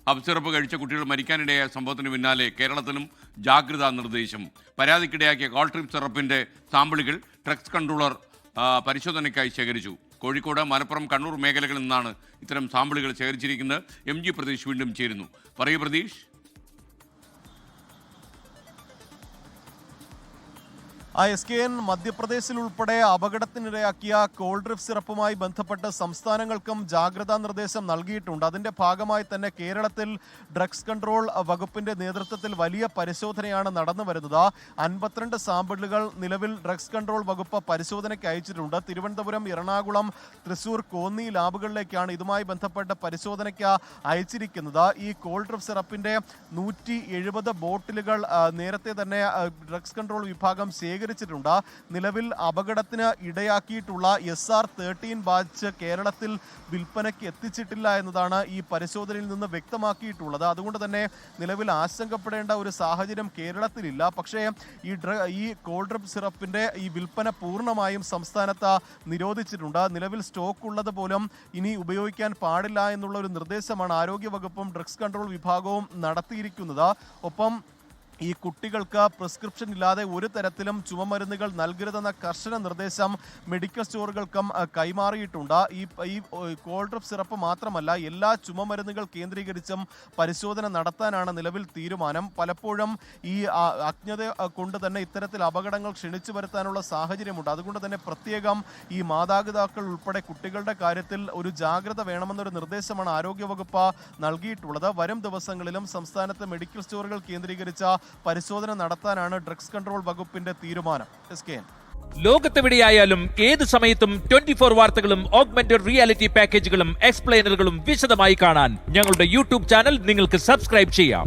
Hub syrup കഴിച്ച കുട്ടികൾ മരിക്കാനിടയായ സംഭവത്തിന് പിന്നാലെ കേരളത്തിലും ജാഗ്രതാ നിർദ്ദേശം. പരാതിക്കിടയാക്കിയ കോൾട്രിപ്പ് സിറപ്പിന്റെ സാമ്പിളുകൾ ഡ്രഗ്സ് കൺട്രോളർ പരിശോധനയ്ക്കായി ശേഖരിച്ചു. കോഴിക്കോട്, മലപ്പുറം, കണ്ണൂർ മേഖലകളിൽ നിന്നാണ് ഇത്തരം സാമ്പിളുകൾ ശേഖരിച്ചിരിക്കുന്നത്. MG പ്രതീഷ് വീണ്ടും ചേരുന്നു. പറയൂ പ്രതീഷ്. SKN മധ്യപ്രദേശിൽ ഉൾപ്പെടെ അപകടത്തിനിരയാക്കിയ കോൾഡ്രിപ്പ് സിറപ്പുമായി ബന്ധപ്പെട്ട് സംസ്ഥാനങ്ങൾക്കും ജാഗ്രതാ നിർദ്ദേശം നൽകിയിട്ടുണ്ട്. അതിന്റെ ഭാഗമായി തന്നെ കേരളത്തിൽ ഡ്രഗ്സ് കൺട്രോൾ വകുപ്പിന്റെ നേതൃത്വത്തിൽ വലിയ പരിശോധനയാണ് നടന്നു വരുന്നത്. 52 സാമ്പിളുകൾ നിലവിൽ ഡ്രഗ്സ് കൺട്രോൾ വകുപ്പ് പരിശോധനയ്ക്ക് അയച്ചിട്ടുണ്ട്. തിരുവനന്തപുരം, എറണാകുളം, തൃശൂർ, കോന്നി ലാബുകളിലേക്കാണ് ഇതുമായി ബന്ധപ്പെട്ട് പരിശോധനയ്ക്ക് അയച്ചിരിക്കുന്നത്. ഈ കോൾഡ്രിപ്പ് സിറപ്പിന്റെ 170 ബോട്ടിലുകൾ നേരത്തെ തന്നെ ഡ്രഗ്സ് കൺട്രോൾ വിഭാഗം ശേഖരിച്ചിട്ടുണ്ട്. നിലവിൽ അപകടത്തിന് ഇടയാക്കിയിട്ടുള്ള SR-13 ബാച്ച് കേരളത്തിൽ വിൽപ്പനയ്ക്ക് എത്തിച്ചിട്ടില്ല എന്നതാണ് ഈ പരിശോധനയിൽ നിന്ന് വ്യക്തമാക്കിയിട്ടുള്ളത്. അതുകൊണ്ട് തന്നെ നിലവിൽ ആശങ്കപ്പെടേണ്ട ഒരു സാഹചര്യം കേരളത്തിലില്ല. പക്ഷേ ഈ കോൾഡ്രിപ്പ് സിറപ്പിന്റെ ഈ വിൽപ്പന പൂർണ്ണമായും സംസ്ഥാനത്ത് നിരോധിച്ചിട്ടുണ്ട്. നിലവിൽ സ്റ്റോക്ക് ഉള്ളത് പോലും ഇനി ഉപയോഗിക്കാൻ പാടില്ല എന്നുള്ള ഒരു നിർദ്ദേശമാണ് ആരോഗ്യവകുപ്പും ഡ്രഗ്സ് കൺട്രോൾ വിഭാഗവും നടത്തിയിരിക്കുന്നത്. ഒപ്പം ഈ കുട്ടികൾക്ക് പ്രിസ്ക്രിപ്ഷൻ ഇല്ലാതെ ഒരു തരത്തിലും ചുമമരുന്നുകൾ നൽകരുതെന്ന കർശന നിർദ്ദേശം മെഡിക്കൽ സ്റ്റോറുകൾക്കും കൈമാറിയിട്ടുണ്ട്. ഈ കോൾഡ്രിപ്പ് സിറപ്പ് മാത്രമല്ല, എല്ലാ ചുമമരുന്നുകൾ കേന്ദ്രീകരിച്ചും പരിശോധന നടത്താനാണ് നിലവിൽ തീരുമാനം. പലപ്പോഴും ഈ അജ്ഞത കൊണ്ട് തന്നെ ഇത്തരത്തിൽ അപകടങ്ങൾ ക്ഷണിച്ചു വരുത്താനുള്ള സാഹചര്യമുണ്ട്. അതുകൊണ്ട് തന്നെ പ്രത്യേകം ഈ മാതാപിതാക്കൾ ഉൾപ്പെടെ കുട്ടികളുടെ കാര്യത്തിൽ ഒരു ജാഗ്രത വേണമെന്നൊരു നിർദ്ദേശമാണ് ആരോഗ്യവകുപ്പ് നൽകിയിട്ടുള്ളത്. വരും ദിവസങ്ങളിലും സംസ്ഥാനത്ത് മെഡിക്കൽ സ്റ്റോറുകൾ കേന്ദ്രീകരിച്ച പരിശോധന നടത്താനാണ് ഡ്രഗ്സ് കൺട്രോൾ വകുപ്പിന്റെ തീരുമാനം. ലോകത്തെവിടെയായാലും ഏത് സമയത്തും 24 വാർത്തകളും ഓഗ്മെന്റഡ് റിയാലിറ്റി പാക്കേജുകളും എക്സ്പ്ലെയിനറുകളും വിശദമായി കാണാൻ ഞങ്ങളുടെ YouTube ചാനൽ നിങ്ങൾക്ക് സബ്സ്ക്രൈബ് ചെയ്യാം.